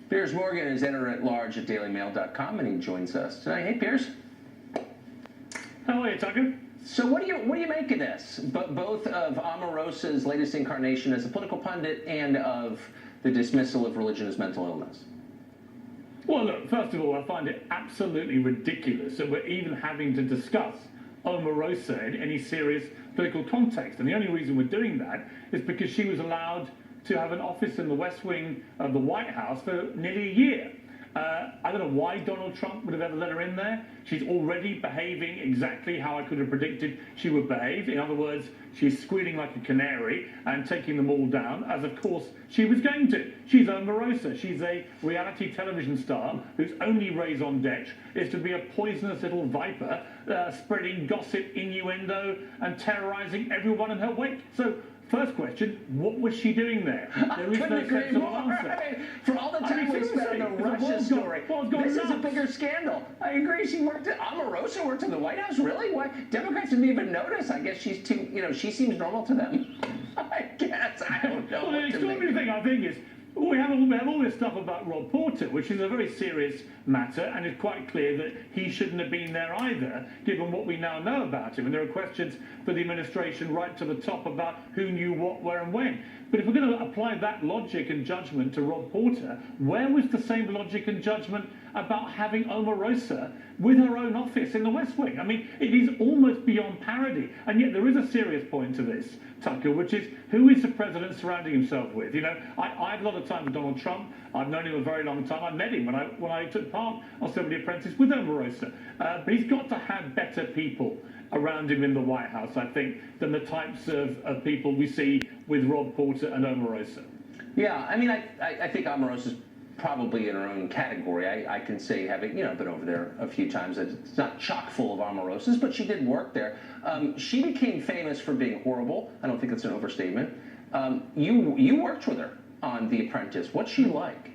Piers Morgan is editor-at-large at dailymail.com, and he joins us tonight. Hey, Piers. How are you, Tucker? So what do you make of this? Both of Omarosa's latest incarnation as a political pundit and of the dismissal of religion as mental illness? Well, look, first of all, I find it absolutely ridiculous that we're even having to discuss Omarosa in any serious political context. And the only reason we're doing that is because she was allowed to have an office in the West Wing of the White House for nearly a year. I don't know why Donald Trump would have ever let her in there. She's already behaving exactly how I could have predicted she would behave. In other words, she's squealing like a canary and taking them all down, as of course she was going to. She's Omarosa. She's a reality television star whose only raison d'etre is to be a poisonous little viper, spreading gossip, innuendo, and terrorizing everyone in her wake. So, first question, what was she doing there? There is no sensible answer. I mean, for all the time we spent on the Russia story, this is a bigger scandal. I agree. Omarosa worked in the White House? Really? Why? Democrats didn't even notice. I guess she's too, she seems normal to them. I guess. I don't know. Well, the extraordinary thing, I think, is we have all this stuff about Rob Porter, which is a very serious matter, and it's quite clear that he shouldn't have been there either, given what we now know about him. And there are questions for the administration right to the top about who knew what, where, and when. But if we're going to apply that logic and judgment to Rob Porter, where was the same logic and judgment about having Omarosa with her own office in the West Wing? I mean, it is almost beyond parody. And yet there is a serious point to this, Tucker, which is who is the president surrounding himself with? I have a lot of time with Donald Trump. I've known him a very long time. I met him when I took part on Celebrity Apprentice with Omarosa. But he's got to have better people around him in the White House, I think, than the types of people we see with Rob Porter and Omarosa. Yeah, I mean, I think Omarosa's probably in her own category. I can say, having been over there a few times, that it's not chock full of Omarosas, but she did work there. She became famous for being horrible. I don't think that's an overstatement. You worked with her on The Apprentice. What's she like?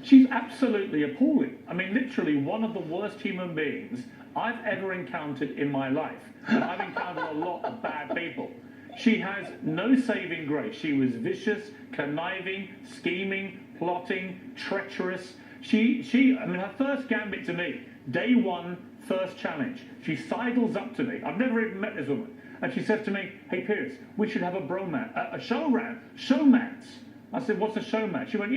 She's absolutely appalling. I mean, literally one of the worst human beings I've ever encountered in my life. And I've encountered a lot of bad people. She has no saving grace. She was vicious, conniving, scheming, plotting, treacherous. I mean, her first gambit to me, day one, first challenge. She sidles up to me. I've never even met this woman. And she says to me, "Hey, Piers, we should have a showmance." I said, "What's a showmance?" She went,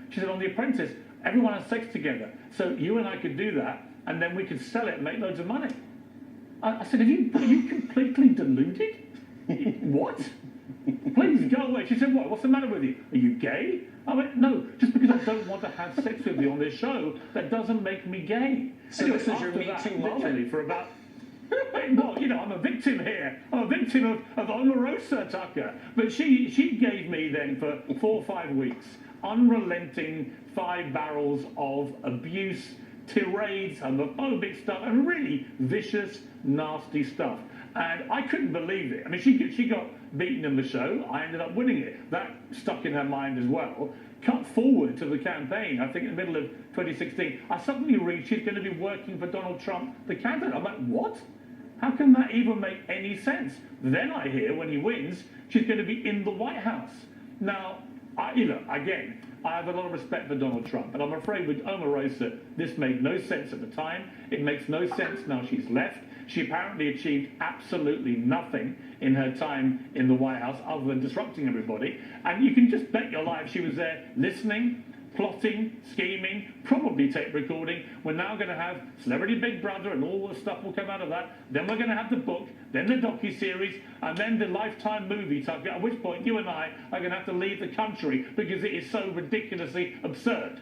she said, "On The Apprentice, everyone has sex together. So you and I could do that, and then we could sell it and make loads of money." I said, are you completely deluded? What? Please go away. She said, what's the matter with you? Are you gay? I went, no, just because I don't want to have sex with you on this show, that doesn't make me gay. So anyway, this is your Me Too moment. For about, well, I'm a victim here. I'm a victim of Omarosa, Tucker. But she gave me then for 4 or 5 weeks unrelenting 5 barrels of abuse, tirades, homophobic stuff, and really vicious, nasty stuff. And I couldn't believe it. I mean, she got beaten in the show. I ended up winning it. That stuck in her mind as well. Cut forward to the campaign, I think in the middle of 2016, I suddenly read she's going to be working for Donald Trump, the candidate. I'm like, what? How can that even make any sense? Then I hear when he wins, she's going to be in the White House. Now, again, I have a lot of respect for Donald Trump, but I'm afraid with Omarosa, this made no sense at the time. It makes no sense now she's left. She apparently achieved absolutely nothing in her time in the White House other than disrupting everybody. And you can just bet your life she was there listening, plotting, scheming, probably tape recording. We're now going to have Celebrity Big Brother and all the stuff will come out of that. Then we're going to have the book, then the docuseries, and then the Lifetime movie, Tucker, at which point you and I are going to have to leave the country because it is so ridiculously absurd.